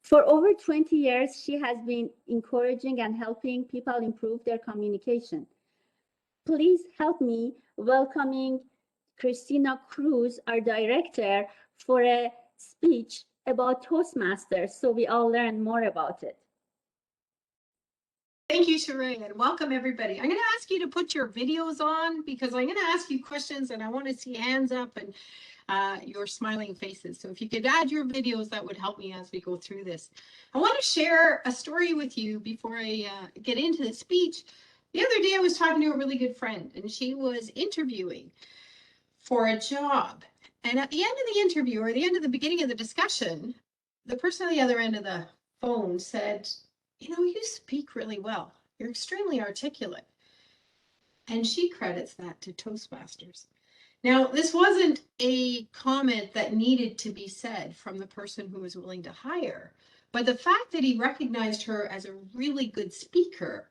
For over 20 years, she has been encouraging and helping people improve their communication. Please help me welcoming Christina Cruz, our director, for a speech about Toastmasters, so we all learn more about it. Thank you, Sheree, and welcome everybody. I'm going to ask you to put your videos on because I'm going to ask you questions and I want to see hands up and your smiling faces. So if you could add your videos, that would help me as we go through this. I want to share a story with you before I get into the speech. The other day I was talking to a really good friend and she was interviewing for a job. And at the end of the interview or the end of the beginning of the discussion, the person on the other end of the phone said, you know, you speak really well. You're extremely articulate. And she credits that to Toastmasters. Now, this wasn't a comment that needed to be said from the person who was willing to hire, but the fact that he recognized her as a really good speaker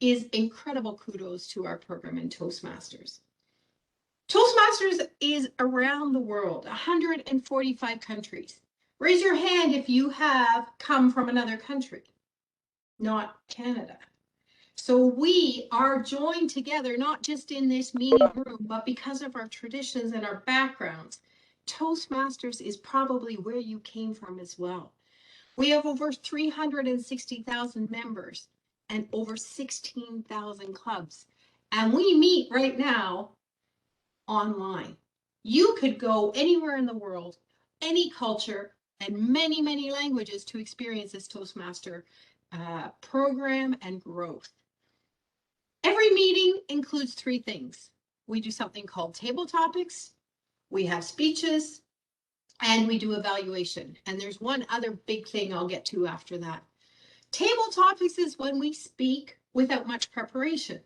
is incredible kudos to our program in Toastmasters. Toastmasters is around the world, 145 countries. Raise your hand if you have come from another country, not Canada. So we are joined together, not just in this meeting room, but because of our traditions and our backgrounds. Toastmasters is probably where you came from as well. We have over 360,000 members and over 16,000 clubs. And we meet right now online. You could go anywhere in the world, any culture, and many, many languages to experience this Toastmaster program and growth. Every meeting includes three things. We do something called table topics, we have speeches, and we do evaluation. And there's one other big thing I'll get to after that. Table topics is when we speak without much preparation.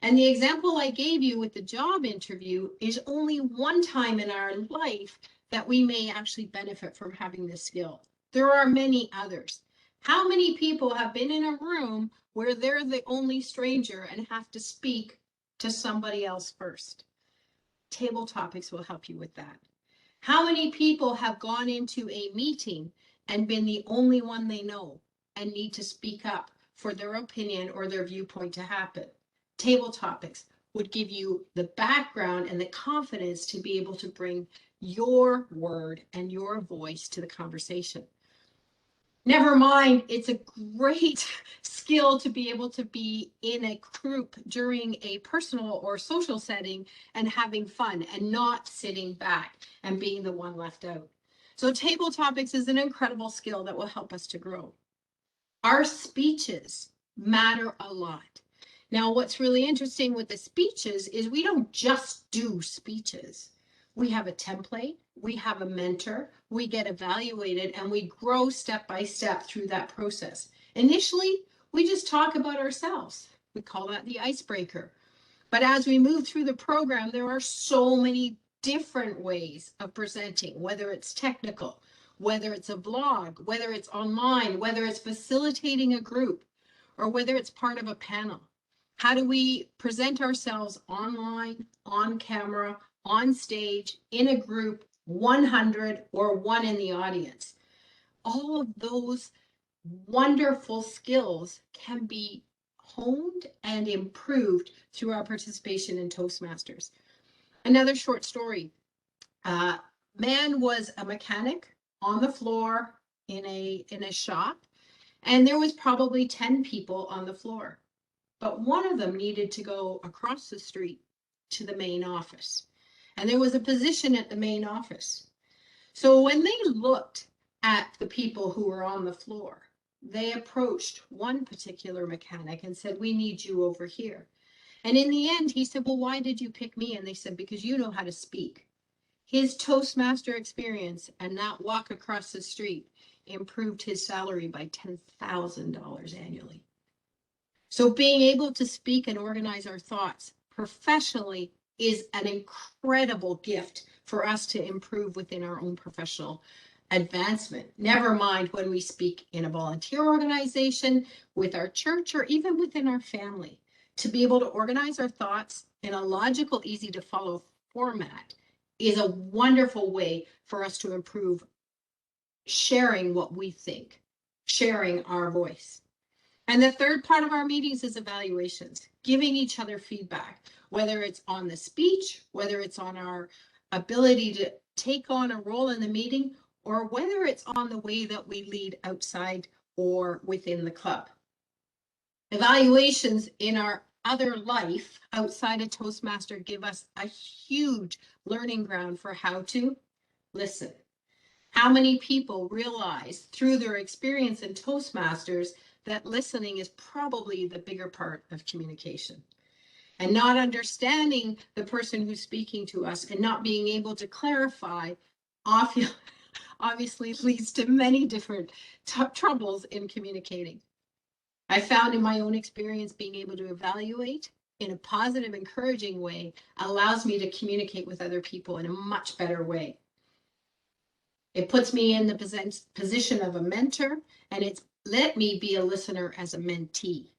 And the example I gave you with the job interview is only one time in our life that we may actually benefit from having this skill. There are many others. How many people have been in a room where they're the only stranger and have to speak to somebody else first? Table topics will help you with that. How many people have gone into a meeting and been the only one they know and need to speak up for their opinion or their viewpoint to happen? Table topics would give you the background and the confidence to be able to bring your word and your voice to the conversation. Never mind, it's a great skill to be able to be in a group during a personal or social setting and having fun and not sitting back and being the one left out. So table topics is an incredible skill that will help us to grow. Our speeches matter a lot. Now, what's really interesting with the speeches is we don't just do speeches. We have a template, we have a mentor, we get evaluated, and we grow step by step through that process. Initially, we just talk about ourselves. We call that the icebreaker. But as we move through the program, there are so many different ways of presenting, whether it's technical, whether it's a vlog, whether it's online, whether it's facilitating a group, or whether it's part of a panel. How do we present ourselves online, on camera, on stage, in a group, 100 or one in the audience? All of those wonderful skills can be honed and improved through our participation in Toastmasters. Another short story. Man was a mechanic on the floor in a shop, and there was probably 10 people on the floor. But one of them needed to go across the street to the main office. And there was a position at the main office. So when they looked at the people who were on the floor, they approached one particular mechanic and said, "We need you over here." And in the end, he said, "Well, why did you pick me?" And they said, "Because you know how to speak." His Toastmaster experience and that walk across the street improved his salary by $10,000 annually. So being able to speak and organize our thoughts professionally is an incredible gift for us to improve within our own professional advancement. Never mind when we speak in a volunteer organization, with our church, or even within our family. To be able to organize our thoughts in a logical, easy to follow format is a wonderful way for us to improve sharing what we think, sharing our voice. And the third part of our meetings is evaluations, giving each other feedback, whether it's on the speech, whether it's on our ability to take on a role in the meeting, or whether it's on the way that we lead outside or within the club. Evaluations in our other life outside of Toastmaster give us a huge learning ground for how to listen. How many people realize through their experience in Toastmasters that listening is probably the bigger part of communication? And not understanding the person who's speaking to us and not being able to clarify obviously leads to many different troubles in communicating. I found in my own experience being able to evaluate in a positive, encouraging way allows me to communicate with other people in a much better way. It puts me in the position of a mentor, and it's let me be a listener as a mentee.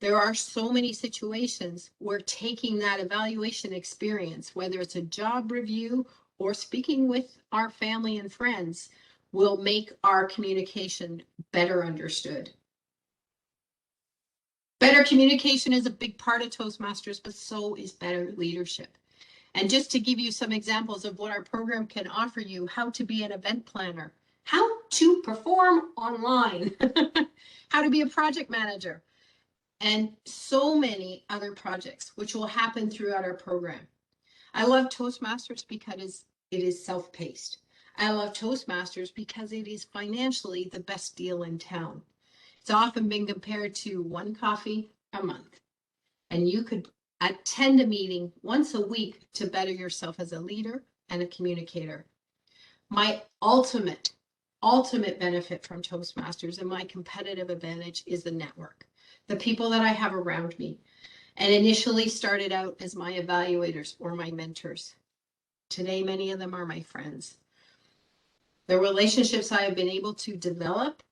There are so many situations where taking that evaluation experience, whether it's a job review or speaking with our family and friends, will make our communication better understood. Better communication is a big part of Toastmasters, but so is better leadership. And just to give you some examples of what our program can offer you, how to be an event planner, how to perform online, how to be a project manager, and so many other projects, which will happen throughout our program. I love Toastmasters because it is self-paced. I love Toastmasters because it is financially the best deal in town. It's often been compared to one coffee a month, and you could attend a meeting once a week to better yourself as a leader and a communicator. My ultimate benefit from Toastmasters and my competitive advantage is the network, the people that I have around me, and initially started out as my evaluators or my mentors. Today, many of them are my friends. The relationships I have been able to develop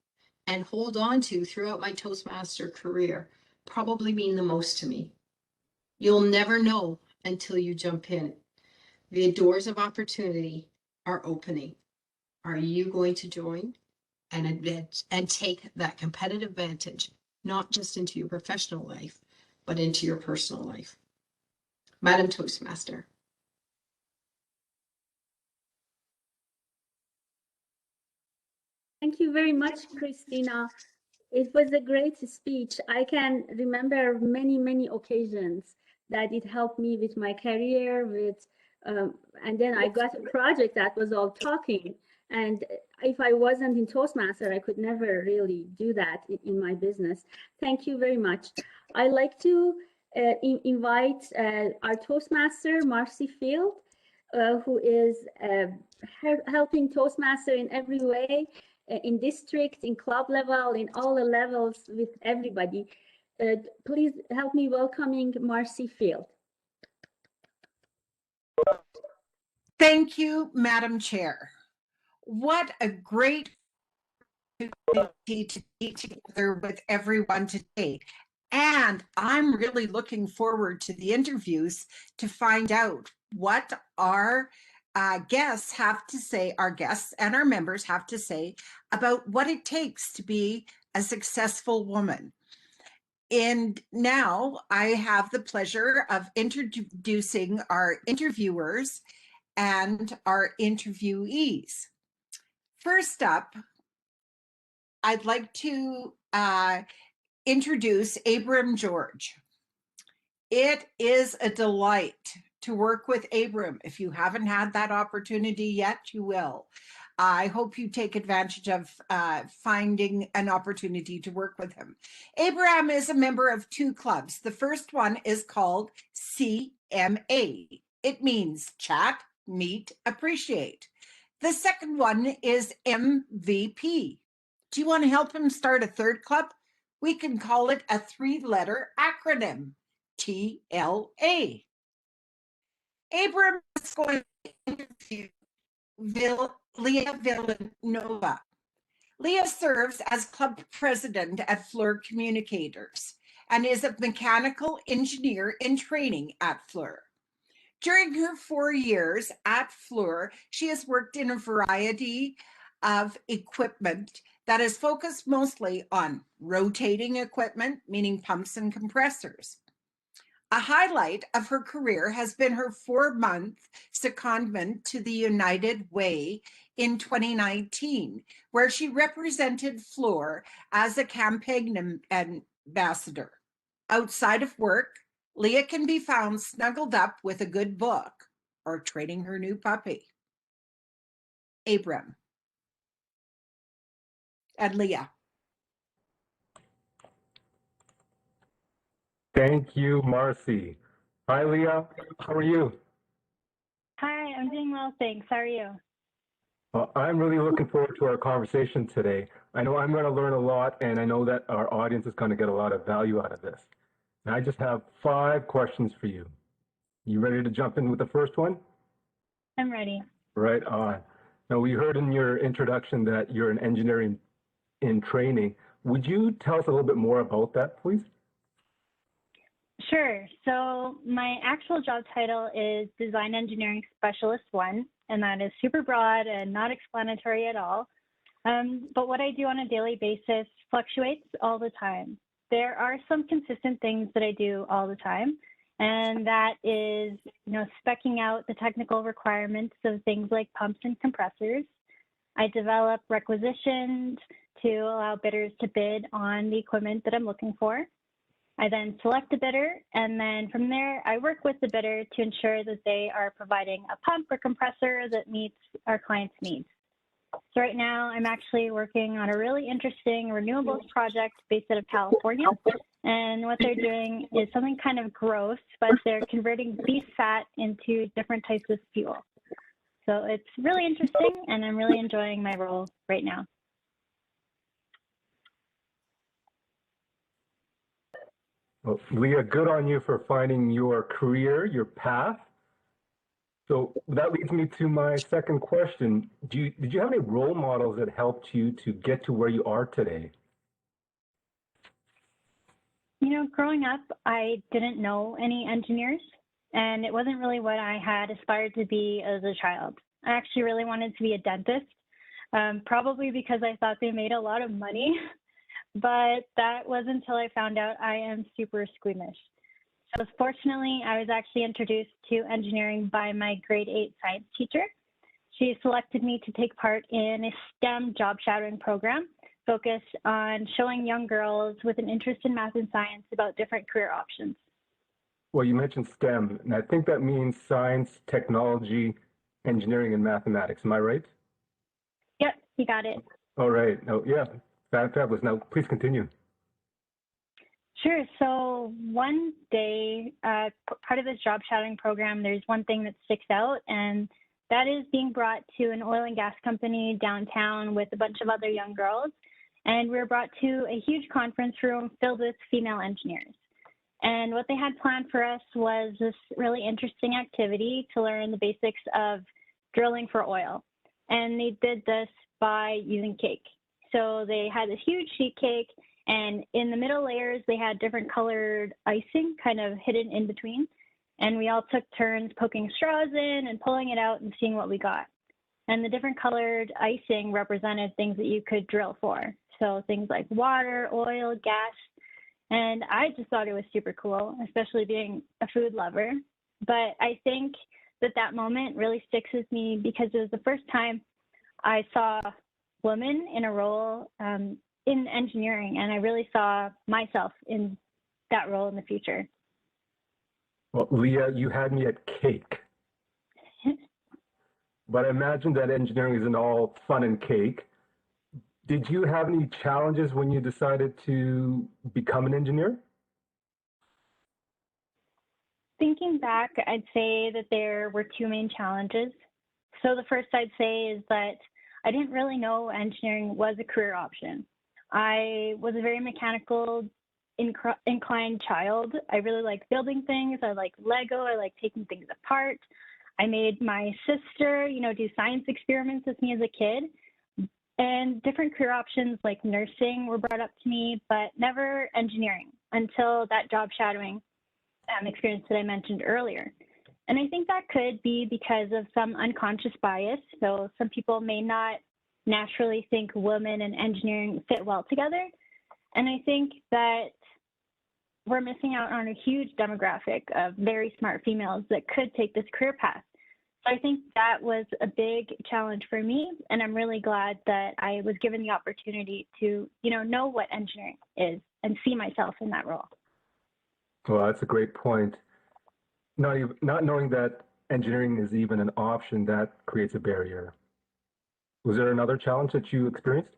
and hold on to throughout my Toastmaster career probably mean the most to me. You'll never know until you jump in. The doors of opportunity are opening. Are you going to join and take that competitive advantage, not just into your professional life, but into your personal life? Madam Toastmaster. Thank you very much, Christina. It was a great speech. I can remember many, many occasions that it helped me with my career, and then I got a project that was all talking. And if I wasn't in Toastmaster, I could never really do that in my business. Thank you very much. I'd like to invite our Toastmaster, Marcy Field, who is helping Toastmaster in every way, in district, in club level, in all the levels with everybody. Please help me welcoming Marcy Field. Thank you, Madam Chair. What a great opportunity to be together with everyone today. And I'm really looking forward to the interviews to find out what our guests have to say, our guests and our members have to say about what it takes to be a successful woman. And now I have the pleasure of introducing our interviewers and our interviewees. First up, I'd like to introduce Abram George. It is a delight to work with Abram. If you haven't had that opportunity yet, you will. I hope you take advantage of finding an opportunity to work with him. Abram is a member of two clubs. The first one is called CMA. It means Chat, Meet, Appreciate. The second one is MVP. Do you want to help him start a third club? We can call it a three-letter acronym, TLA. Abram is going to interview Leah Villanova. Leah serves as club president at Fluor Communicators and is a mechanical engineer in training at Fluor. During her 4 years at Fluor, she has worked in a variety of equipment that is focused mostly on rotating equipment, meaning pumps and compressors. A highlight of her career has been her 4-month secondment to the United Way in 2019, where she represented Fluor as a campaign ambassador. Outside of work, Leah can be found snuggled up with a good book or training her new puppy. Abram and Leah. Thank you, Marcy. Hi, Leah. How are you? Hi, I'm doing well, thanks. How are you? Well, I'm really looking forward to our conversation today. I know I'm going to learn a lot, and I know that our audience is going to get a lot of value out of this. And I just have 5 questions for you. You ready to jump in with the first one? I'm ready. Right on. Now, we heard in your introduction that you're an engineer in training. Would you tell us a little bit more about that, please? Sure. So my actual job title is Design Engineering Specialist 1, and that is super broad and not explanatory at all. But what I do on a daily basis fluctuates all the time. There are some consistent things that I do all the time, and that is, speccing out the technical requirements of things like pumps and compressors. I develop requisitions to allow bidders to bid on the equipment that I'm looking for. I then select a bidder, and then from there, I work with the bidder to ensure that they are providing a pump or compressor that meets our client's needs. So right now, I'm actually working on a really interesting renewables project based out of California. And what they're doing is something kind of gross, but they're converting beef fat into different types of fuel. So it's really interesting, and I'm really enjoying my role right now. Well, Leah, good on you for finding your career, your path. So that leads me to my second question. Did you have any role models that helped you to get to where you are today? Growing up, I didn't know any engineers, and it wasn't really what I had aspired to be as a child. I actually really wanted to be a dentist, probably because I thought they made a lot of money. But that was until I found out I am super squeamish. So fortunately, I was actually introduced to engineering by my grade 8 science teacher. She selected me to take part in a STEM job shadowing program focused on showing young girls with an interest in math and science about different career options. Well, you mentioned STEM, and I think that means science, technology, engineering, and mathematics. Am I right? Yep, you got it. All right. Oh, yeah. Fabulous. Now, please continue. Sure. So one day, part of this job shadowing program, there's one thing that sticks out, and that is being brought to an oil and gas company downtown with a bunch of other young girls. And we were brought to a huge conference room filled with female engineers. And what they had planned for us was this really interesting activity to learn the basics of drilling for oil. And they did this by using cake. So they had this huge sheet cake, and in the middle layers, they had different colored icing kind of hidden in between. And we all took turns poking straws in and pulling it out and seeing what we got. And the different colored icing represented things that you could drill for. So things like water, oil, gas. And I just thought it was super cool, especially being a food lover. But I think that moment really sticks with me because it was the first time I saw women in a role in engineering, and I really saw myself in that role in the future. Well, Leah, you had me at cake. But I imagine that engineering isn't all fun and cake. Did you have any challenges when you decided to become an engineer? Thinking back, I'd say that there were 2 main challenges. So the first I'd say is that I didn't really know engineering was a career option. I was a very mechanical inclined child. I really like building things. I like Lego. I like taking things apart. I made my sister, do science experiments with me as a kid. And different career options like nursing were brought up to me, but never engineering until that job shadowing experience that I mentioned earlier. And I think that could be because of some unconscious bias. So some people may not naturally think women and engineering fit well together. And I think that we're missing out on a huge demographic of very smart females that could take this career path. So I think that was a big challenge for me, and I'm really glad that I was given the opportunity to, know what engineering is and see myself in that role. Well, that's a great point. Not knowing that engineering is even an option, that creates a barrier. Was there another challenge that you experienced?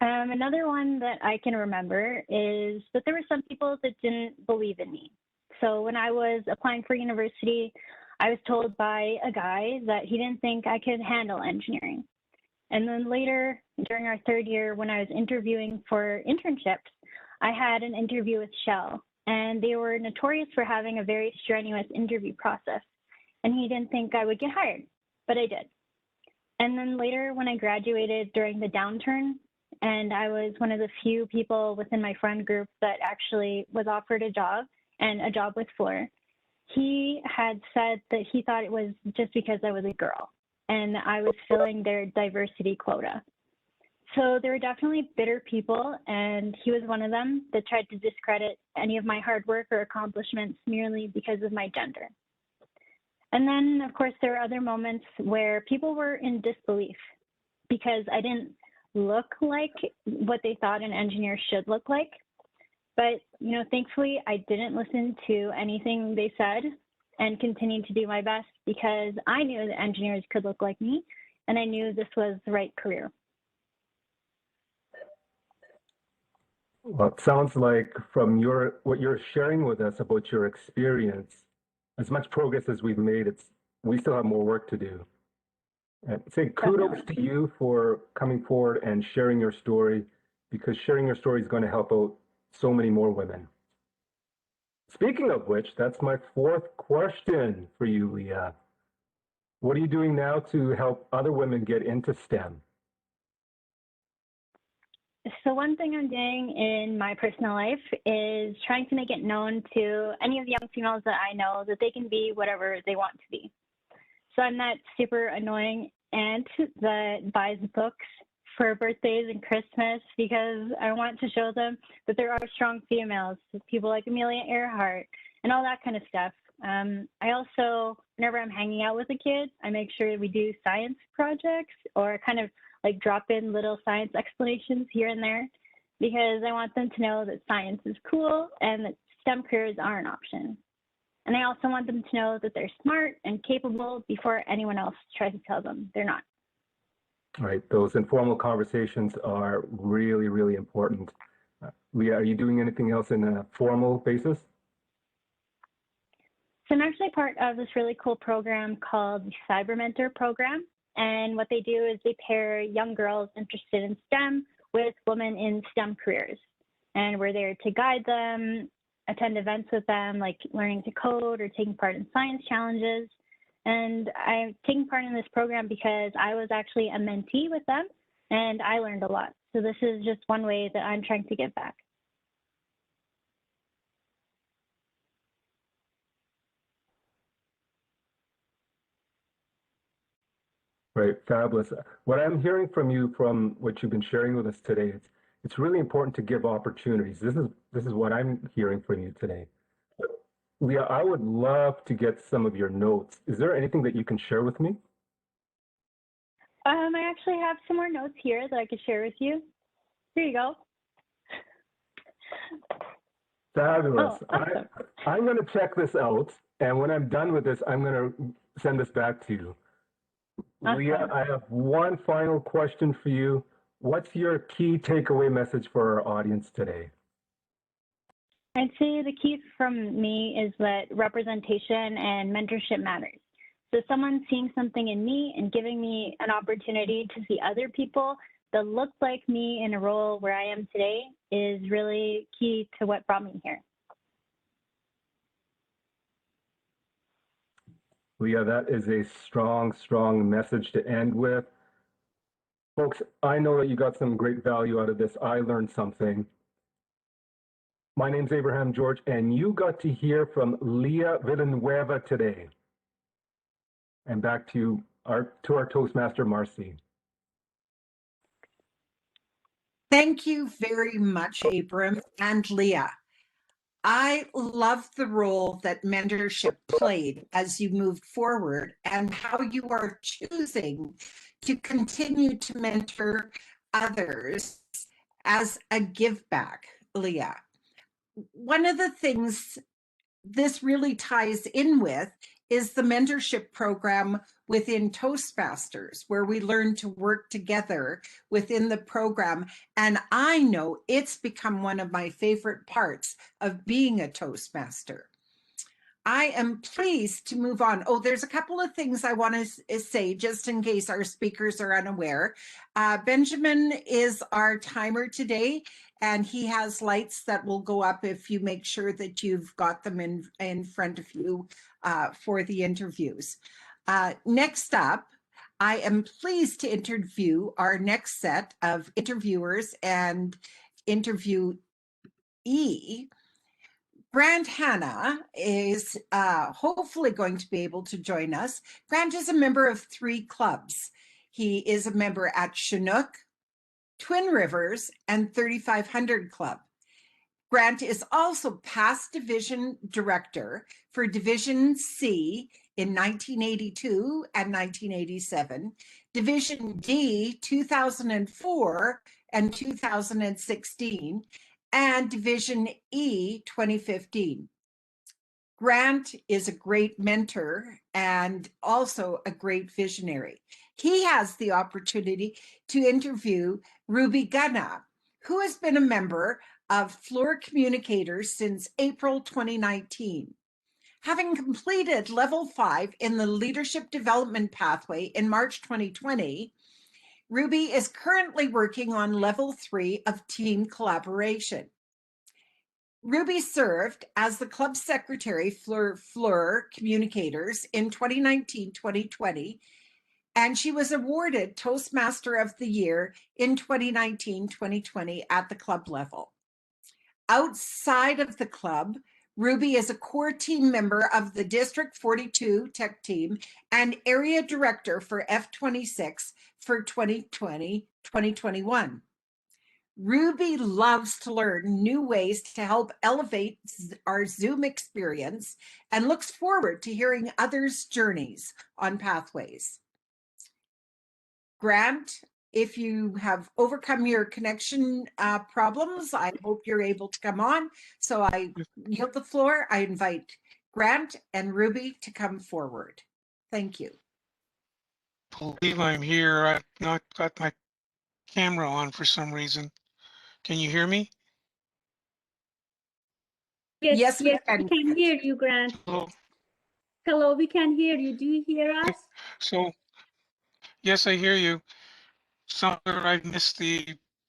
Another one that I can remember is that there were some people that didn't believe in me. So when I was applying for university, I was told by a guy that he didn't think I could handle engineering. And then later, during our third year, when I was interviewing for internships, I had an interview with Shell, and they were notorious for having a very strenuous interview process. And he didn't think I would get hired, but I did. And then later, when I graduated during the downturn, and I was one of the few people within my friend group that actually was offered a job, and a job with Fluor, he had said that he thought it was just because I was a girl and I was filling their diversity quota. So there were definitely bitter people, and he was one of them that tried to discredit any of my hard work or accomplishments merely because of my gender. And then, of course, there were other moments where people were in disbelief because I didn't look like what they thought an engineer should look like. But, thankfully, I didn't listen to anything they said and continued to do my best because I knew that engineers could look like me, and I knew this was the right career. Well, it sounds like from what you're sharing with us about your experience, as much progress as we've made, we still have more work to do. And say kudos to you for coming forward and sharing your story, because sharing your story is going to help out so many more women. Speaking of which, that's my fourth question for you, Leah. What are you doing now to help other women get into STEM? So one thing I'm doing in my personal life is trying to make it known to any of the young females that I know that they can be whatever they want to be. So I'm that super annoying aunt that buys books for birthdays and Christmas because I want to show them that there are strong females, people like Amelia Earhart and all that kind of stuff. I also, whenever I'm hanging out with a kid, I make sure we do science projects or kind of like drop in little science explanations here and there because I want them to know that science is cool and that STEM careers are an option. And I also want them to know that they're smart and capable before anyone else tries to tell them they're not. All right, those informal conversations are really, really important. Leah, are you doing anything else in a formal basis? So I'm actually part of this really cool program called the Cyber Mentor Program. And what they do is they pair young girls interested in STEM with women in STEM careers. And we're there to guide them, attend events with them, like learning to code or taking part in science challenges. And I'm taking part in this program because I was actually a mentee with them and I learned a lot. So this is just one way that I'm trying to give back. Right, fabulous. What I'm hearing from you, from what you've been sharing with us today, it's really important to give opportunities. This is what I'm hearing from you today. Leah, I would love to get some of your notes. Is there anything that you can share with me? I actually have some more notes here that I could share with you. Here you go. Fabulous. Oh, awesome. I'm going to check this out, and when I'm done with this, I'm going to send this back to you. Awesome. Leah, I have one final question for you. What's your key takeaway message for our audience today? I'd say the key from me is that representation and mentorship matters. So someone seeing something in me and giving me an opportunity to see other people that look like me in a role where I am today is really key to what brought me here. Leah, that is a strong, strong message to end with. Folks, I know that you got some great value out of this. I learned something. My name's Abraham George, and you got to hear from Leah Villanueva today. And back to our Toastmaster, Marcy. Thank you very much, Abram and Leah. I love the role that mentorship played as you moved forward and how you are choosing to continue to mentor others as a give back, Leah. One of the things this really ties in with is the mentorship program within Toastmasters, where we learn to work together within the program. And I know it's become one of my favorite parts of being a Toastmaster. I am pleased to move on. Oh, there's a couple of things I want to say just in case our speakers are unaware. Benjamin is our timer today, and he has lights that will go up if you make sure that you've got them in front of you for the interviews. Next up, I am pleased to interview our next set of interviewers and interviewee. Grant Hanna is hopefully going to be able to join us. Grant is a member of 3 clubs. He is a member at Chinook, Twin Rivers, and 3500 Club. Grant is also past division director for Division C in 1982 and 1987, Division D 2004 and 2016, and Division E 2015. Grant is a great mentor and also a great visionary. He has the opportunity to interview Ruby Gunna, who has been a member of Fluor Communicators since April 2019. Having completed level 5 in the leadership development pathway in March 2020, Ruby is currently working on level 3 of team collaboration. Ruby served as the club secretary for Fluor Communicators in 2019-2020, and she was awarded Toastmaster of the Year in 2019-2020 at the club level. Outside of the club, Ruby is a core team member of the District 42 Tech Team and area director for F26 for 2020-2021. Ruby loves to learn new ways to help elevate our Zoom experience and looks forward to hearing others' journeys on Pathways. Grant, if you have overcome your connection problems, I hope you're able to come on. So I yield the floor. I invite Grant and Ruby to come forward. Thank you. I believe I'm here. I've not got my camera on for some reason. Can you hear me? Yes, we we can hear you, Grant. Hello. Hello, we can hear you. Do you hear us? So, yes, I hear you. Somewhere I missed the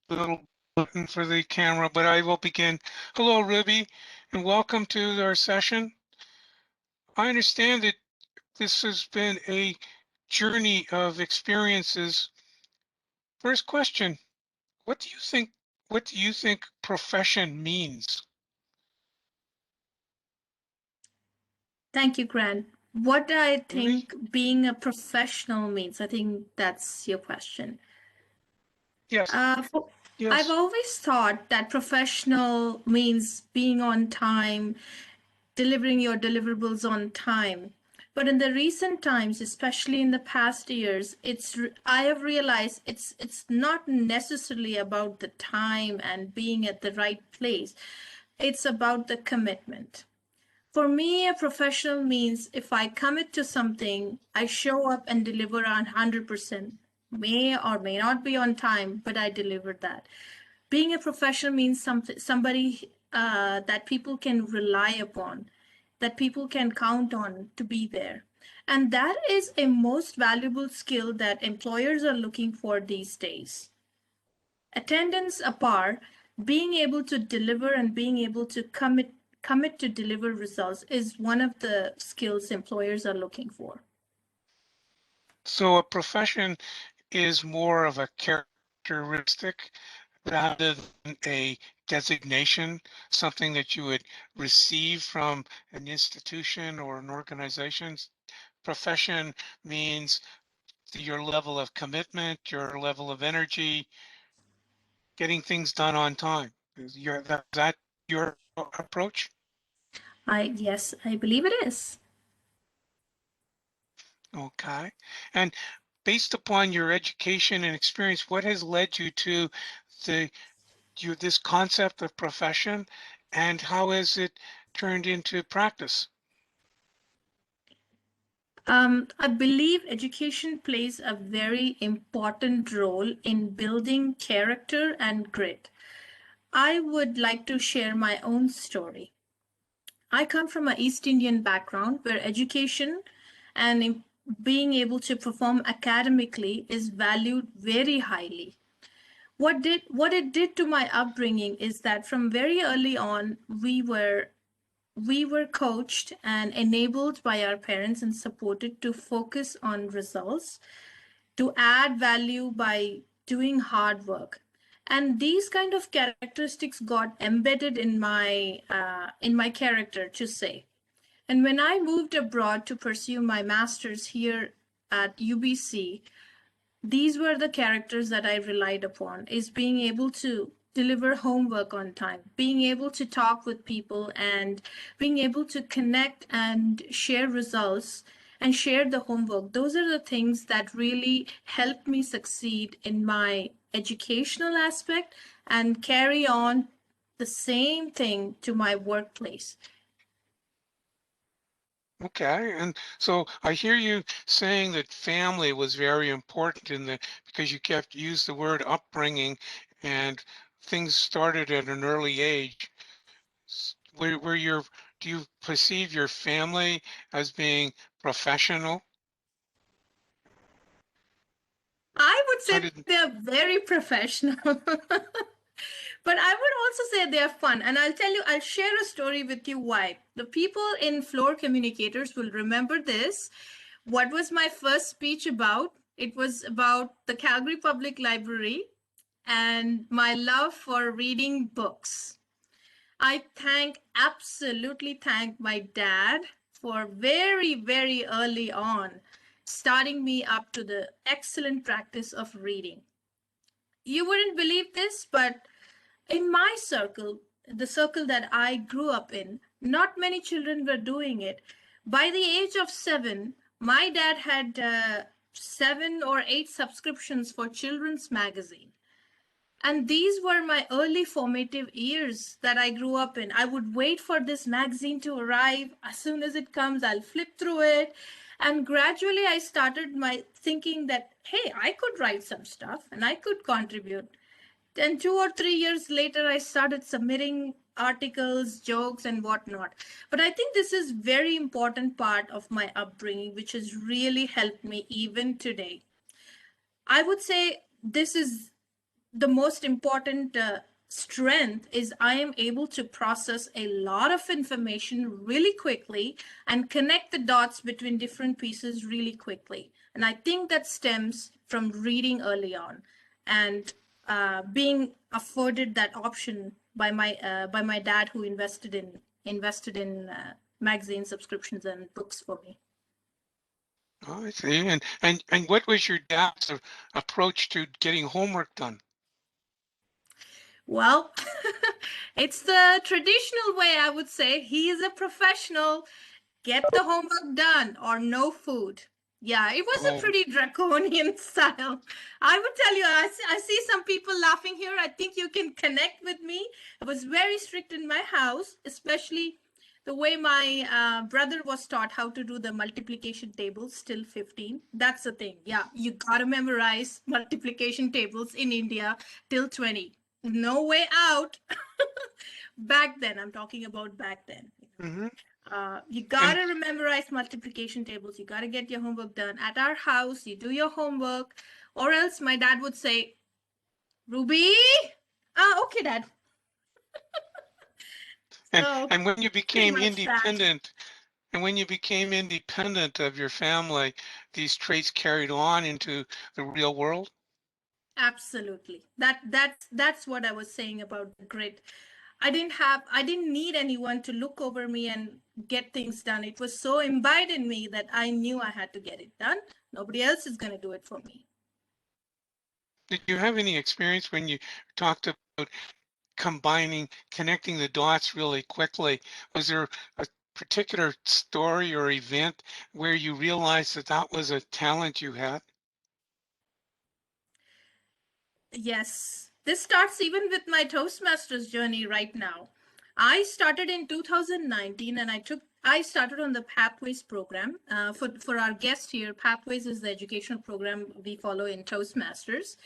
little button for the camera, but I will begin. Hello, Ruby, and welcome to our session. I understand that this has been a journey of experiences. First question, what do you think profession means? Thank you, Grant. What I think being a professional means, I think that's your question. Yes. Yes. I've always thought that professional means being on time, delivering your deliverables on time. But in the recent times, especially in the past years, I have realized it's not necessarily about the time and being at the right place. It's about the commitment. For me, a professional means if I commit to something, I show up and deliver on 100%. May or may not be on time, but I delivered that. Being a professional means somebody that people can rely upon, that people can count on to be there. And that is a most valuable skill that employers are looking for these days. Attendance apart, being able to deliver and being able to commit to deliver results is one of the skills employers are looking for. So a profession is more of a characteristic rather than a designation, something that you would receive from an institution or an organization. Profession means your level of commitment, your level of energy, getting things done on time. That your approach? Yes, I believe it is. Okay. And based upon your education and experience, what has led you to the this concept of profession, and how has it turned into practice? I believe education plays a very important role in building character and grit. I would like to share my own story. I come from an East Indian background where education and being able to perform academically is valued very highly. What it did to my upbringing is that from very early on we were coached and enabled by our parents and supported to focus on results, to add value by doing hard work. And these kind of characteristics got embedded in my character, to say. And when I moved abroad to pursue my master's here at UBC, these were the characters that I relied upon, is being able to deliver homework on time, being able to talk with people, and being able to connect and share results and share the homework. Those are the things that really helped me succeed in my educational aspect and carry on the same thing to my workplace. Okay, and so I hear you saying that family was very important in the because you kept use the word upbringing, and things started at an early age. Where your do you perceive your family as being professional? I would How say did they're very professional. But I would also say they're fun. And I'll share a story with you why. The people in Fluor Communicators will remember this. What was my first speech about? It was about the Calgary Public Library and my love for reading books. I absolutely thank my dad for very, very early on starting me up to the excellent practice of reading. You wouldn't believe this, but in my circle, the circle that I grew up in, not many children were doing it. By the age of 7, my dad had 7 or 8 subscriptions for children's magazine. And these were my early formative years that I grew up in. I would wait for this magazine to arrive. As soon as it comes, I'll flip through it. And gradually I started my thinking that, hey, I could write some stuff and I could contribute. Then 2 or 3 years later, I started submitting articles, jokes, and whatnot. But I think this is very important part of my upbringing, which has really helped me even today. I would say this is the most important strength is I am able to process a lot of information really quickly and connect the dots between different pieces really quickly. And I think that stems from reading early on and being afforded that option by my dad, who invested in magazine subscriptions and books for me. Oh, I see. And what was your dad's approach to getting homework done? Well, it's the traditional way, I would say. He is a professional. Get the homework done or no food. Yeah, it was a Oh, pretty draconian style. I would tell you, I see some people laughing here. I think you can connect with me. It was very strict in my house, especially the way my brother was taught how to do the multiplication tables till 15. That's the thing. Yeah, you got to memorize multiplication tables in India till 20. No way out. Back then, I'm talking about back then. hmm You And gotta memorize multiplication tables. You gotta get your homework done. At our house, you do your homework, or else my dad would say, Ruby, okay, dad. So and when you pretty became much that. independent, and when you became independent of your family, these traits carried on into the real world? Absolutely. That's what I was saying about the grit. I didn't need anyone to look over me and get things done. It was so imbibed in me that I knew I had to get it done. Nobody else is going to do it for me. Did you have any experience when you talked about connecting the dots really quickly? Was there a particular story or event where you realized that that was a talent you had? Yes, this starts even with my Toastmasters journey right now. I started in 2019 and I started on the Pathways program. For our guest here, Pathways is the educational program we follow in Toastmasters.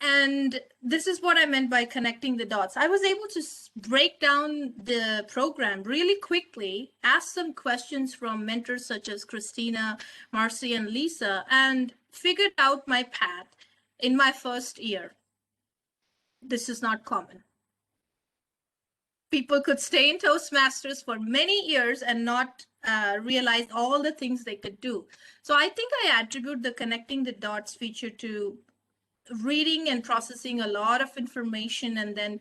And this is what I meant by connecting the dots. I was able to break down the program really quickly, ask some questions from mentors such as Christina, Marcy, and Lisa, and figured out my path in my first year. This is not common. People could stay in Toastmasters for many years and not realize all the things they could do. So I think I attribute the connecting the dots feature to reading and processing a lot of information. And then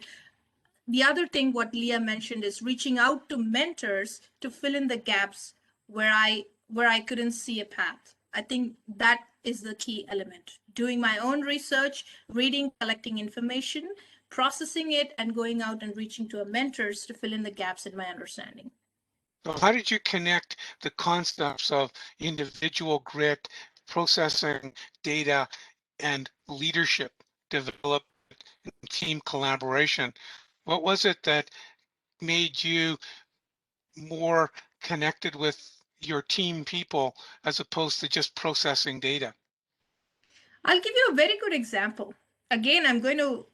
the other thing, what Leah mentioned, is reaching out to mentors to fill in the gaps where I couldn't see a path. I think that is the key element. Doing my own research, reading, collecting information, processing it, and going out and reaching to a mentors to fill in the gaps in my understanding. So how did you connect the concepts of individual grit, processing data, and leadership development and team collaboration? What was it that made you more connected with your team people as opposed to just processing data? I'll give you a very good example. Again, I'm going to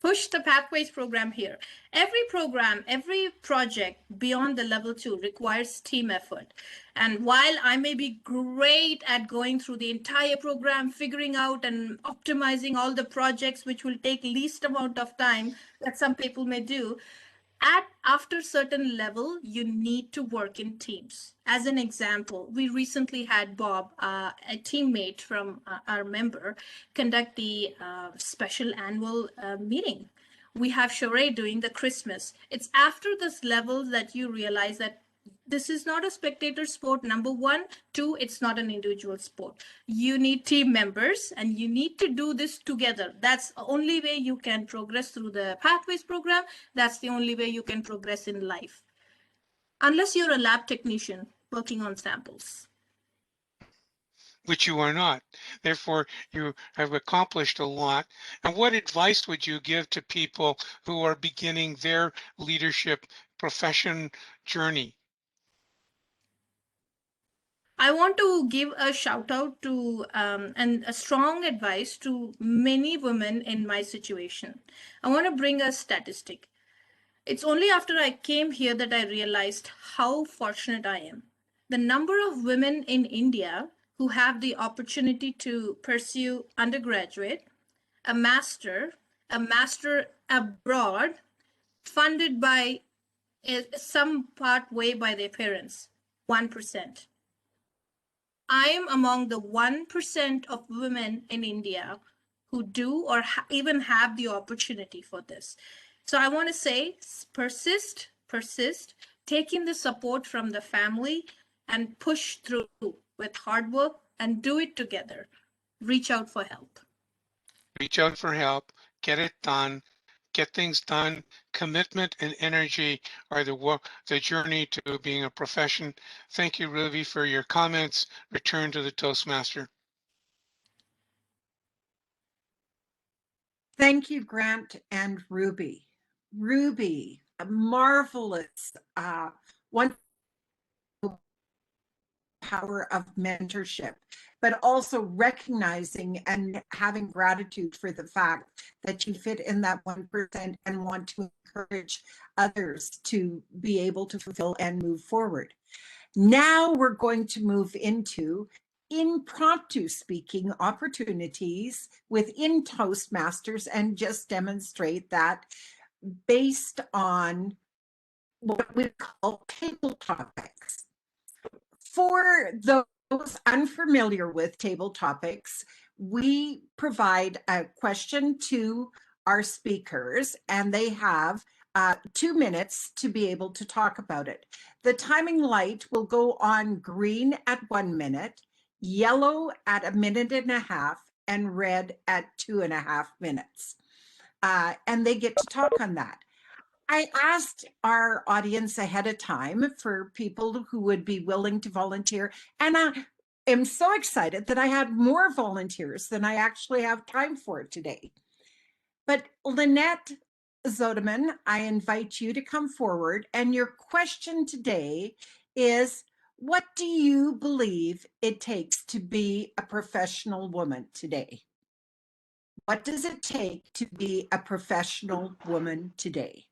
push the Pathways program here. Every program, every project beyond the level 2 requires team effort. And while I may be great at going through the entire program, figuring out and optimizing all the projects, which will take least amount of time that some people may do, after certain level, you need to work in teams. As an example, we recently had Bob, a teammate from our member, conduct the special annual meeting. We have Sheree doing the Christmas. It's after this level that you realize that this is not a spectator sport, number one. Two, it's not an individual sport. You need team members and you need to do this together. That's the only way you can progress through the Pathways program. That's the only way you can progress in life. Unless you're a lab technician working on samples. Which you are not. Therefore, you have accomplished a lot. And what advice would you give to people who are beginning their leadership profession journey? I want to give a shout out to and a strong advice to many women in my situation. I want to bring a statistic. It's only after I came here that I realized how fortunate I am. The number of women in India who have the opportunity to pursue undergraduate, a master abroad, funded by some part way by their parents, 1%. I am among the 1% of women in India who do or even have the opportunity for this. So I want to say persist, take in the support from the family and push through with hard work and do it together. Reach out for help. Reach out for help, get it done, get things done. Commitment and energy are the journey to being a profession. Thank you, Ruby, for your comments. Return to the Toastmaster. Thank you, Grant and Ruby. Ruby, a marvelous one power of mentorship, but also recognizing and having gratitude for the fact that you fit in that 1% and want to encourage others to be able to fulfill and move forward. Now we're going to move into impromptu speaking opportunities within Toastmasters and just demonstrate that based on what we call table topics. For those those unfamiliar with table topics, we provide a question to our speakers, and they have 2 minutes to be able to talk about it. The timing light will go on green at 1 minute, yellow at 1.5 minutes, and red at 2.5 minutes. And they get to talk on that. I asked our audience ahead of time for people who would be willing to volunteer, and I am so excited that I had more volunteers than I actually have time for today. But Lynette Zodeman, I invite you to come forward, and your question today is, what do you believe it takes to be a professional woman today? What does it take to be a professional woman today?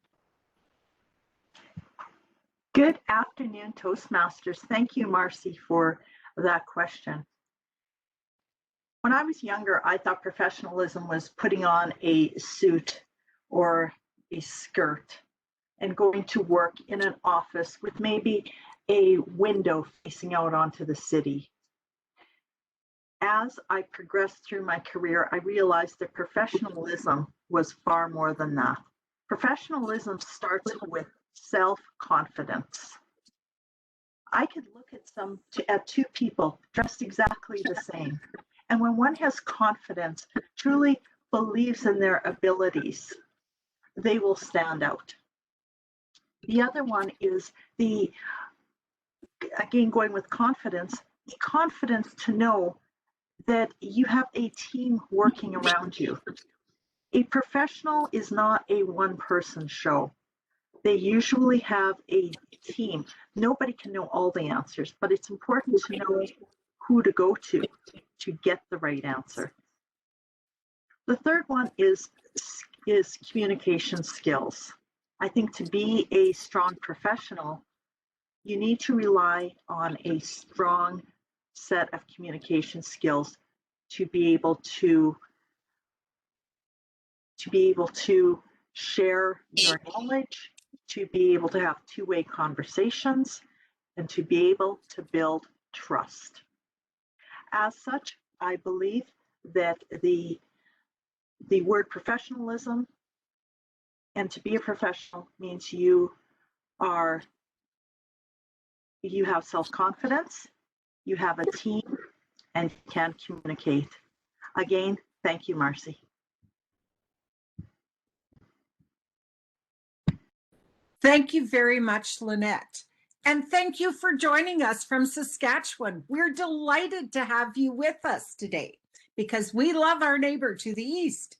Good afternoon, Toastmasters. Thank you, Marcy, for that question. When I was younger, I thought professionalism was putting on a suit or a skirt and going to work in an office with maybe a window facing out onto the city. As I progressed through my career, I realized that professionalism was far more than that. Professionalism starts with self-confidence. I could look at two people dressed exactly the same, and when one has confidence, truly believes in their abilities, they will stand out. The other one is again, going with confidence, the confidence to know that you have a team working around you. A professional is not a one-person show. They usually have a team. Nobody can know all the answers, but it's important to know who to go to get the right answer. The third one is communication skills. I think to be a strong professional, you need to rely on a strong set of communication skills to be able to share your knowledge, to be able to have two-way conversations, and to be able to build trust. As such, I believe that the word professionalism and to be a professional means you have self-confidence, you have a team, and can communicate. Again, thank you, Marcy. Thank you very much, Lynette. And thank you for joining us from Saskatchewan. We're delighted to have you with us today because we love our neighbor to the east.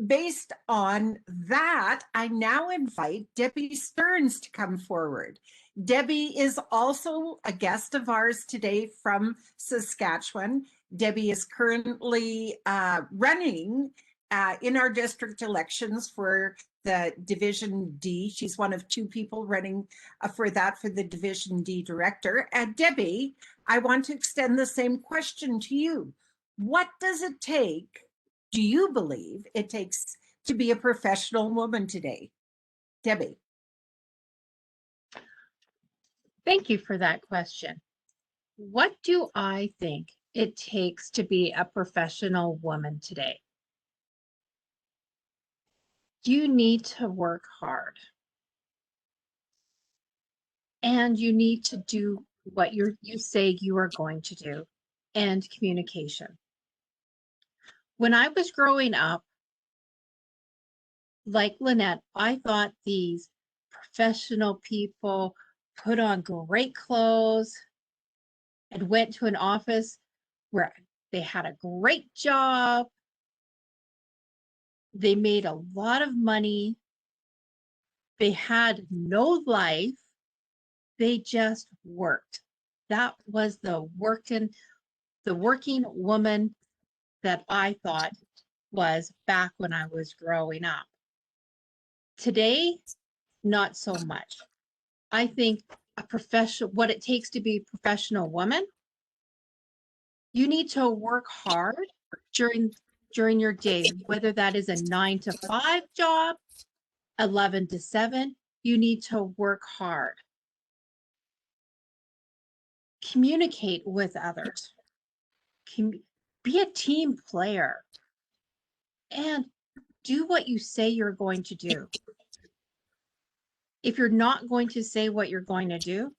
Based on that, I now invite Debbie Stearns to come forward. Debbie is also a guest of ours today from Saskatchewan. Debbie is currently running in our district elections for the Division D. She's one of two people running for the Division D director. And Debbie, I want to extend the same question to you. What does it take, do you believe it takes to be a professional woman today? Debbie. Thank you for that question. What do I think it takes to be a professional woman today? You need to work hard. And you need to do what you say you are going to do, and communication. When I was growing up, like Lynette, I thought these professional people put on great clothes and went to an office where they had a great job. They made a lot of money. They had no life. They just worked. That was the working woman that I thought was back when I was growing up. Today, not so much. I think what it takes to be a professional woman, you need to work hard during your day, whether that is a 9 to 5 job, 11 to 7, you need to work hard. communicate with others, be a team player, and do what you say you're going to do. If you're not going to say what you're going to do,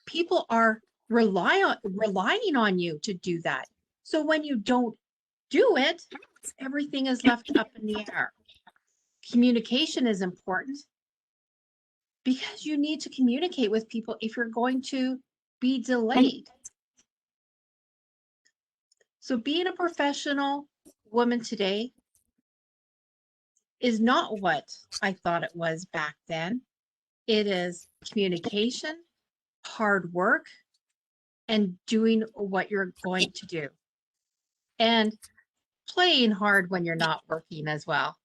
people are relying on you to do that. So when you don't do it, everything is left up in the air. Communication is important because you need to communicate with people if you're going to be delayed. So being a professional woman today is not what I thought it was back then. It is communication, hard work, and doing what you're going to do. And playing hard when you're not working as well.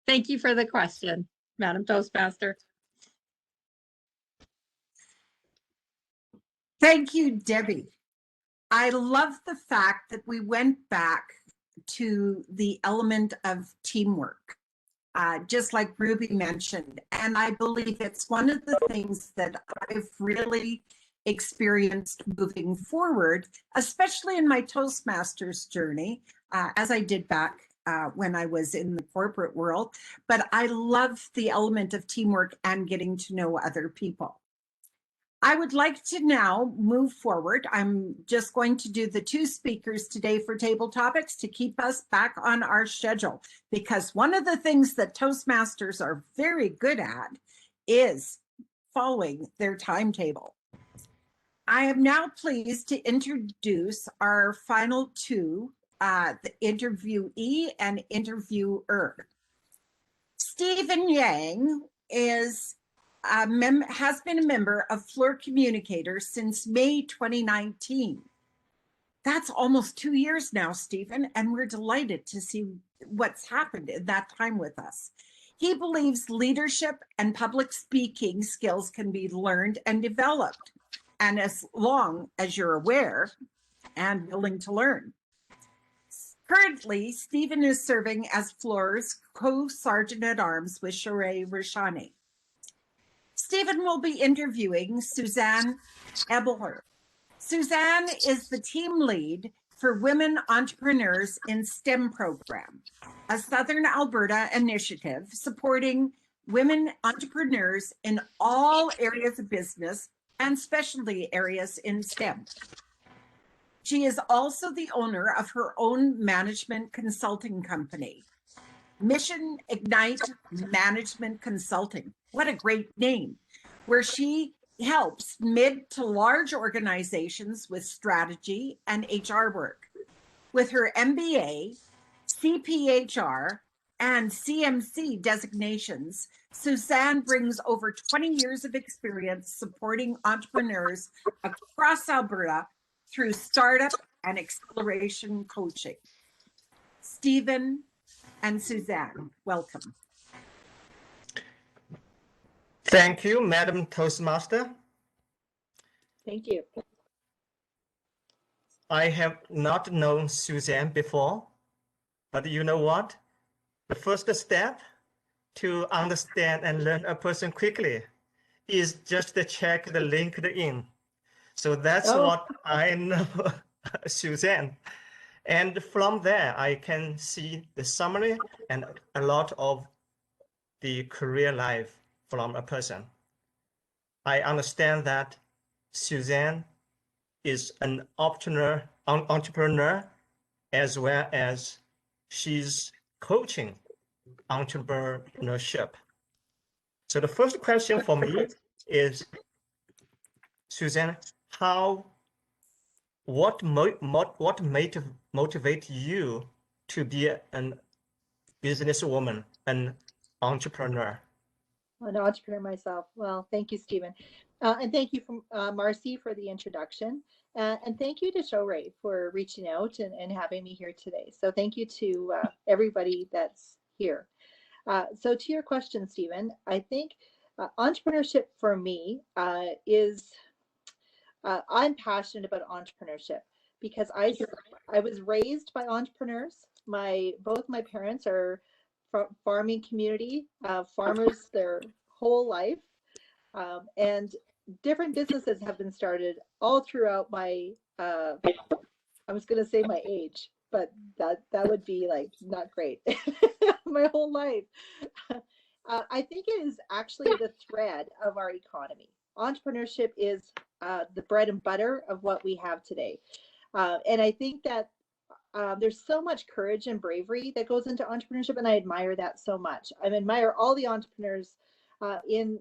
Thank you for the question, Madam Toastmaster. Thank you, Debbie. I love the fact that we went back to the element of teamwork, just like Ruby mentioned. And I believe it's one of the things that I've really experienced moving forward, especially in my Toastmasters journey, as I did back when I was in the corporate world. But I love the element of teamwork and getting to know other people. I would like to now move forward. I'm just going to do the 2 speakers today for table topics to keep us back on our schedule, because one of the things that Toastmasters are very good at is following their timetable. I am now pleased to introduce our final 2, the interviewee and interviewer. Stephen Yang is has been a member of Fluor Communicators since May 2019. That's almost 2 years now, Stephen, and we're delighted to see what's happened in that time with us. He believes leadership and public speaking skills can be learned and developed, and as long as you're aware and willing to learn. Currently, Stephen is serving as Fluor's co-sergeant-at-arms with Sheree Rashani. Stephen will be interviewing Suzanne Ebelher. Suzanne is the team lead for Women Entrepreneurs in STEM program, a Southern Alberta initiative supporting women entrepreneurs in all areas of business and specialty areas in STEM. She is also the owner of her own management consulting company, Mission Ignite Management Consulting. What a great name, where she helps mid to large organizations with strategy and HR work. With her MBA, CPHR, and CMC designations, Suzanne brings over 20 years of experience supporting entrepreneurs across Alberta through startup and acceleration coaching. Stephen and Suzanne, welcome. Thank you, Madam Toastmaster. Thank you. I have not known Suzanne before, but you know what? The first step to understand and learn a person quickly is just to check the LinkedIn. So that's what I know Suzanne. And from there, I can see the summary and a lot of the career life from a person. I understand that Suzanne is an entrepreneur, as well as she's coaching entrepreneurship. So the first question for me is, Suzanne, what motivate you to be an businesswoman, an entrepreneur? An entrepreneur myself. Well, thank you, Stephen. And thank you, Marcy, for the introduction. And thank you to Sheree for reaching out and having me here today. So thank you to everybody that's here. So to your question, Stephen, I think entrepreneurship for me is, I'm passionate about entrepreneurship because I was raised by entrepreneurs. Both my parents are farming community, farmers their whole life. And different businesses have been started all throughout my, I was going to say my age, but that would be like not great. My whole life. I think it is actually the thread of our economy. Entrepreneurship is the bread and butter of what we have today. And I think that there's so much courage and bravery that goes into entrepreneurship, and I admire that so much. I admire all the entrepreneurs in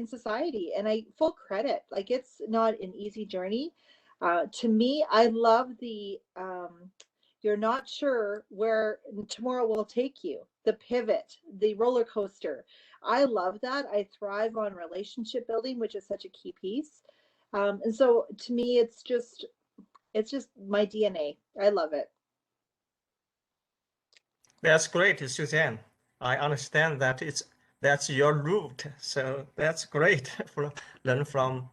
society, and I full credit. Like, it's not an easy journey. To me, I love the you're not sure where tomorrow will take you, the pivot, the roller coaster. I love that. I thrive on relationship building, which is such a key piece. And so to me, it's just my DNA. I love it. That's great, Suzanne. I understand that that's your root. So that's great for learn from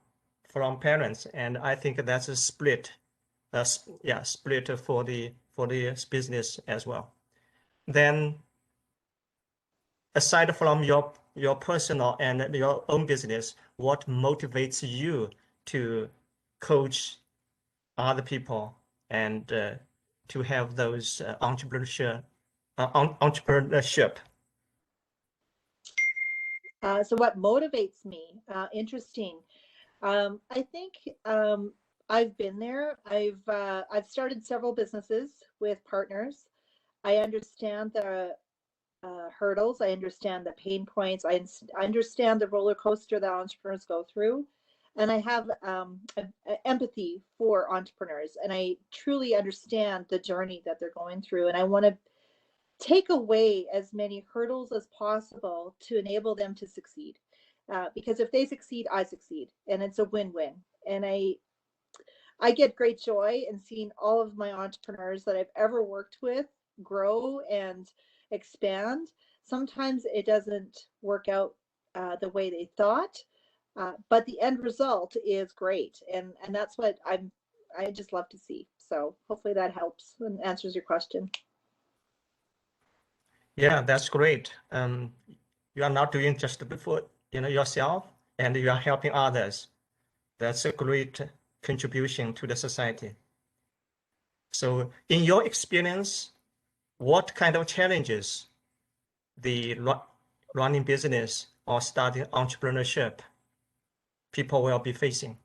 parents. And I think that's a split. Split for the business as well. Then aside from your personal and your own business, what motivates you to coach other people and to have those entrepreneurship? So what motivates me? Interesting. I think I've been there. I've started several businesses with partners. I understand the hurdles. I understand the pain points. I understand the roller coaster that entrepreneurs go through. And I have empathy for entrepreneurs, and I truly understand the journey that they're going through. And I want to take away as many hurdles as possible to enable them to succeed. Because if they succeed, I succeed, and it's a win-win. And I get great joy in seeing all of my entrepreneurs that I've ever worked with grow and expand. Sometimes it doesn't work out the way they thought, but the end result is great, and that's what I just love to see. So hopefully that helps and answers your question. Yeah, that's great. You are not doing just for yourself, and you are helping others. That's a great contribution to the society. So, in your experience, what kind of challenges the running business or starting entrepreneurship people will be facing?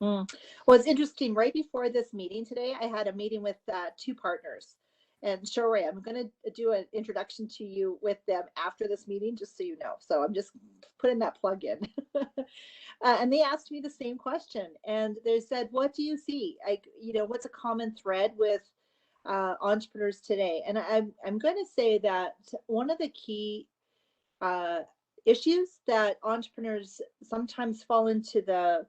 Well, it's interesting. Right before this meeting today, I had a meeting with two partners. And Shoray, I'm going to do an introduction to you with them after this meeting, just so you know. So I'm just putting that plug in. And they asked me the same question. And they said, what do you see? What's a common thread with entrepreneurs today? And I'm going to say that one of the key issues that entrepreneurs sometimes fall into the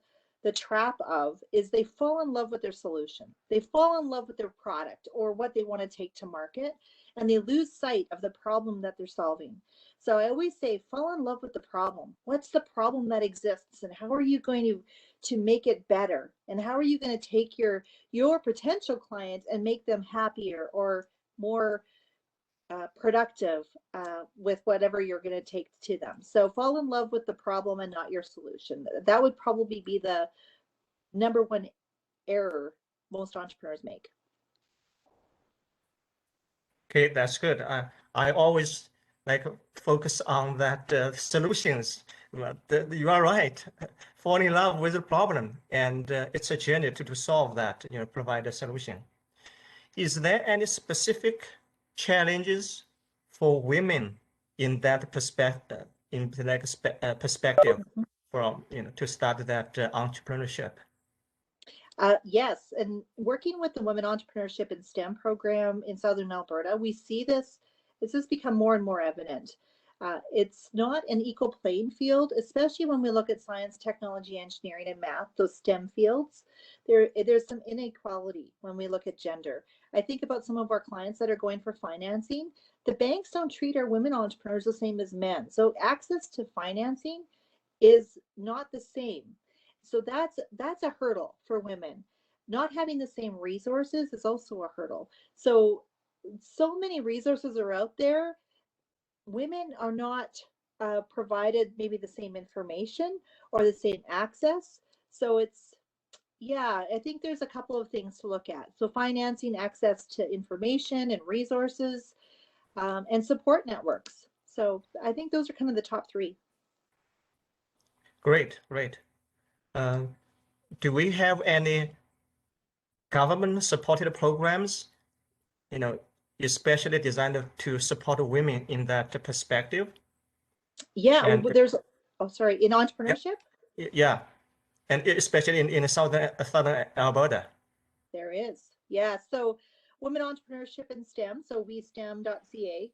trap of is they fall in love with their solution. They fall in love with their product or what they want to take to market, and they lose sight of the problem that they're solving. So I always say, fall in love with the problem. What's the problem that exists, and how are you going to make it better? And how are you going to take your potential clients and make them happier or more productive with whatever you're going to take to them? So fall in love with the problem and not your solution. That would probably be the number one error most entrepreneurs make. Okay, that's good. I always focus on that solutions. You are right. Fall in love with the problem, and it's a journey to solve that. Provide a solution. Is there any specific challenges for women in that perspective? Perspective from to start that entrepreneurship? Yes, and working with the Women Entrepreneurship in STEM program in Southern Alberta, we see this. This has become more and more evident. It's not an equal playing field, especially when we look at science, technology, engineering, and math, those STEM fields. There's some inequality when we look at gender. I think about some of our clients that are going for financing. The banks don't treat our women entrepreneurs the same as men. So access to financing is not the same. So that's a hurdle for women. Not having the same resources is also a hurdle. So many resources are out there. Women are not provided maybe the same information or the same access. So it's, yeah, I think there's a couple of things to look at. So financing, access to information and resources, and support networks. So I think those are kind of the top three. Great, great. Do we have any government supported programs, especially designed to support women in that perspective? Yeah, And there's, oh, sorry, in entrepreneurship? yeah, and especially in southern Alberta. There is, yeah. So women entrepreneurship in STEM, so westem.ca.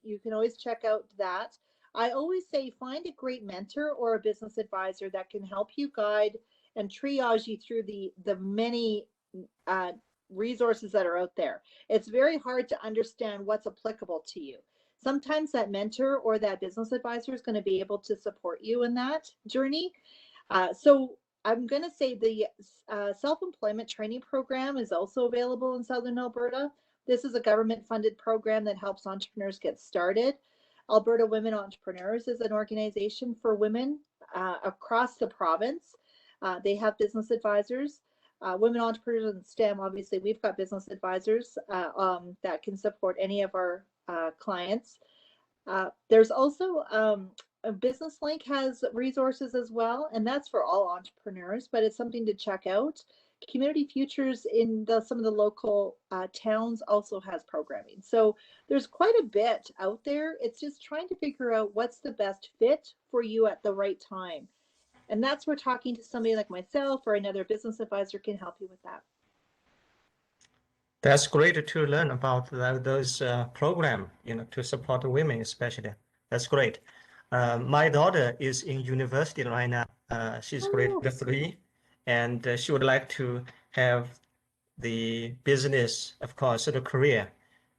You can always check out that. I always say find a great mentor or a business advisor that can help you guide and triage you through the many resources that are out there. It's very hard to understand what's applicable to you. Sometimes that mentor or that business advisor is going to be able to support you in that journey. So I'm going to say the self-employment training program is also available in Southern Alberta. This is a government-funded program that helps entrepreneurs get started. Alberta Women Entrepreneurs is an organization for women across the province. They have business advisors. Women entrepreneurs in STEM, obviously, we've got business advisors that can support any of our clients. There's also a Business Link has resources as well, and that's for all entrepreneurs, but it's something to check out. Community Futures in some of the local towns also has programming. So there's quite a bit out there. It's just trying to figure out what's the best fit for you at the right time. And that's where talking to somebody like myself or another business advisor can help you with that. That's great to learn about those programs, to support women especially. That's great. My daughter is in university right now. She's grade 3, and she would like to have the business, of course, the career.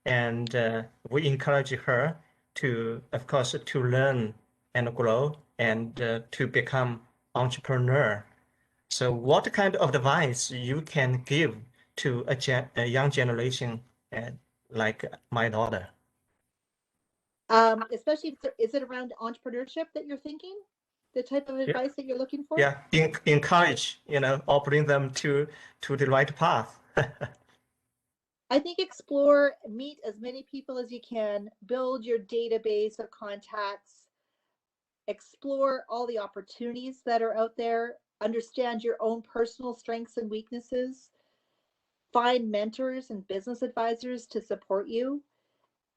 And we encourage her to, of course, to learn and grow and to become entrepreneur. So what kind of advice you can give to a young generation like my daughter? Especially, is it around entrepreneurship that you're thinking? The type of advice that you're looking for? Yeah, encourage, or bring them to the right path. I think explore, meet as many people as you can, build your database of contacts, explore all the opportunities that are out there, understand your own personal strengths and weaknesses, find mentors and business advisors to support you,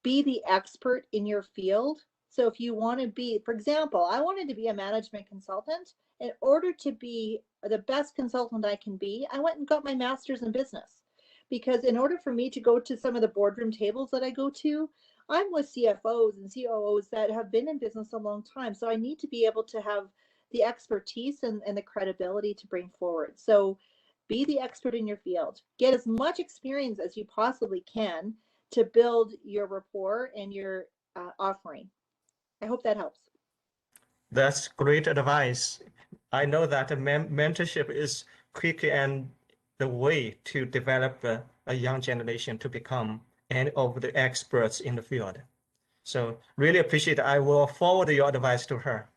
be the expert in your field. So if you want to be, for example, I wanted to be a management consultant. In order to be the best consultant I can be, I went and got my master's in business. Because in order for me to go to some of the boardroom tables that I go to, I'm with CFOs and COOs that have been in business a long time. So I need to be able to have the expertise and the credibility to bring forward. So be the expert in your field. Get as much experience as you possibly can to build your rapport and your offering. I hope that helps. That's great advice. I know that mentorship is quick and the way to develop a young generation to become any of the experts in the field. So really appreciate it. I will forward your advice to her.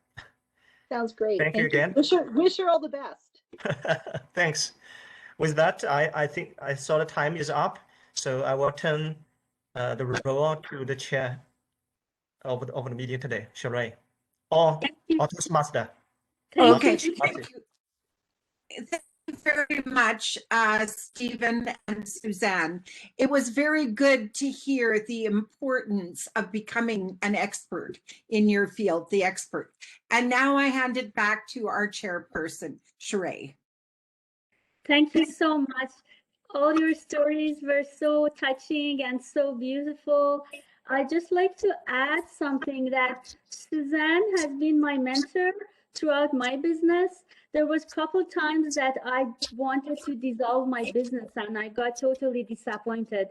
Sounds great. Thank you again. Wish her all the best. Thanks. With that, I think I saw the time is up. So I will turn the role to the chair of the meeting today, Sheree, or Toastmaster. Okay, thank you. Thank you very much, Stephen and Suzanne. It was very good to hear the importance of becoming an expert in your field, the expert. And now I hand it back to our chairperson, Sheree. Thank you so much. All your stories were so touching and so beautiful. I'd just like to add something that Suzanne has been my mentor throughout my business. There was a couple times that I wanted to dissolve my business and I got totally disappointed.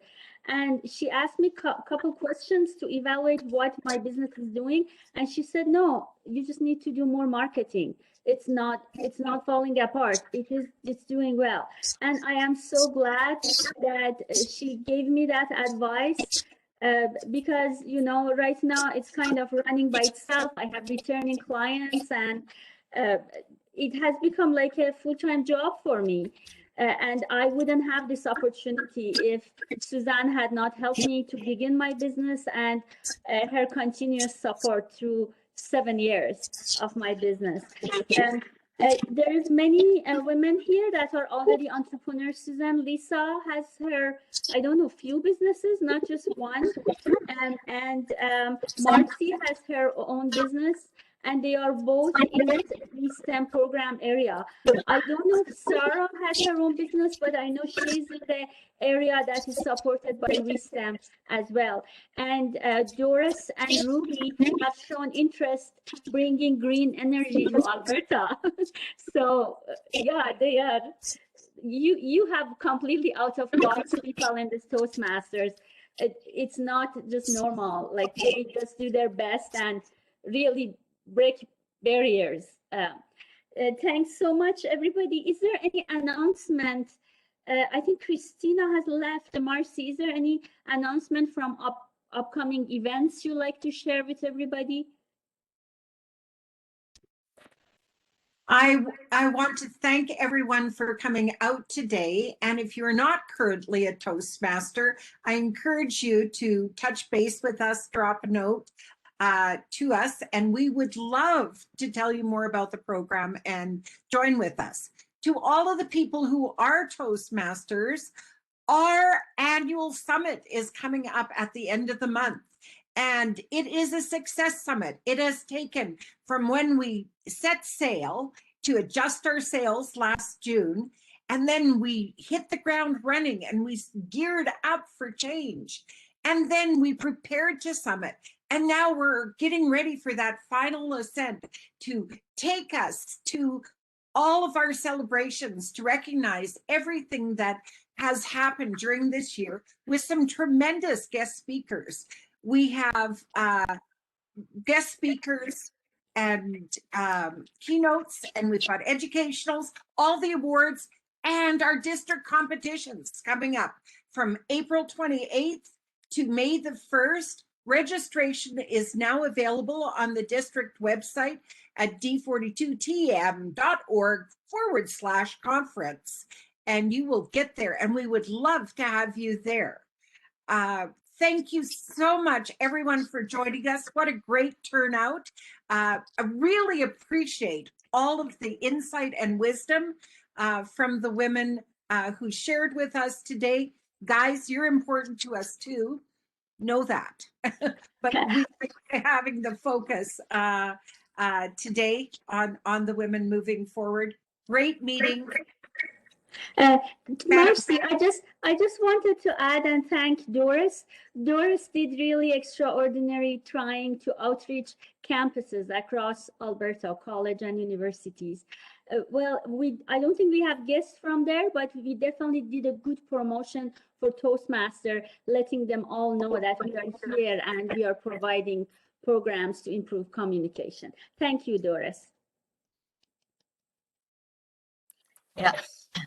And she asked me a couple questions to evaluate what my business is doing. And she said, no, you just need to do more marketing. It's not falling apart. It's doing well. And I am so glad that she gave me that advice. because, you know, right now it's kind of running by itself. I have returning clients, and it has become like a full-time job for me. And I wouldn't have this opportunity if Suzanne had not helped me to begin my business, and her continuous support through 7 years of my business. There is many women here that are already entrepreneurs. Suzanne, Lisa has her, I don't know, few businesses, not just one. And Marcy has her own business, and they are both in the STEM program area. I don't know if Sarah has her own business, but I know she's in the area that is supported by ReSTEM as well. And Doris and Ruby have shown interest bringing green energy to Alberta. So yeah, they are. You have completely out of box people in this Toastmasters. It's not just normal. Like, they just do their best and really break barriers. Thanks so much, everybody. Is there any announcement? I think Christina has left. Marcy, is there any announcement from upcoming events you'd like to share with everybody? I want to thank everyone for coming out today. And if you're not currently a Toastmaster, I encourage you to touch base with us, drop a note to us, and we would love to tell you more about the program and join with us. To all of the people who are Toastmasters, our annual summit is coming up at the end of the month. And it is a success summit. It has taken from when we set sail to adjust our sails last June, and then we hit the ground running and we geared up for change. And then we prepared to summit. And now we're getting ready for that final ascent to take us to all of our celebrations, to recognize everything that has happened during this year with some tremendous guest speakers. We have guest speakers and keynotes, and we've got educationals, all the awards, and our district competitions coming up from April 28th to May the 1st. Registration is now available on the district website at d42tm.org/conference, and you will get there, and we would love to have you there. Thank you so much, everyone, for joining us. What a great turnout. I really appreciate all of the insight and wisdom from the women who shared with us today. Guys, you're important to us too. Know that. But we're having the focus today on the women moving forward. Great meeting. Marcy, I just wanted to add and thank Doris. Doris did really extraordinary trying to outreach campuses across Alberta, college and universities. Well, I don't think we have guests from there, but we definitely did a good promotion for Toastmaster, letting them all know that we are here and we are providing programs to improve communication. Thank you, Doris. Yeah,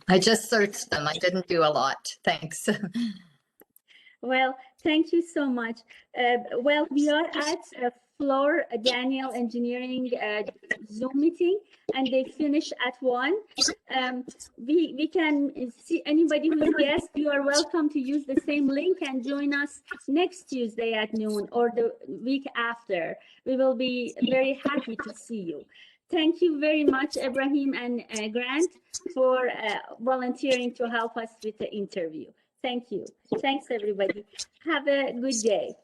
I just searched them. I didn't do a lot. Thanks. Well, thank you so much. Well, we are at Fluor Daniel Engineering Zoom meeting, and they finish at 1. We can see anybody who's guest. You are welcome to use the same link and join us next Tuesday at noon or the week after. We will be very happy to see you. Thank you very much, Ibrahim and Grant, for volunteering to help us with the interview. Thank you. Thanks, everybody. Have a good day.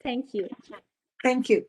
Thank you. Thank you.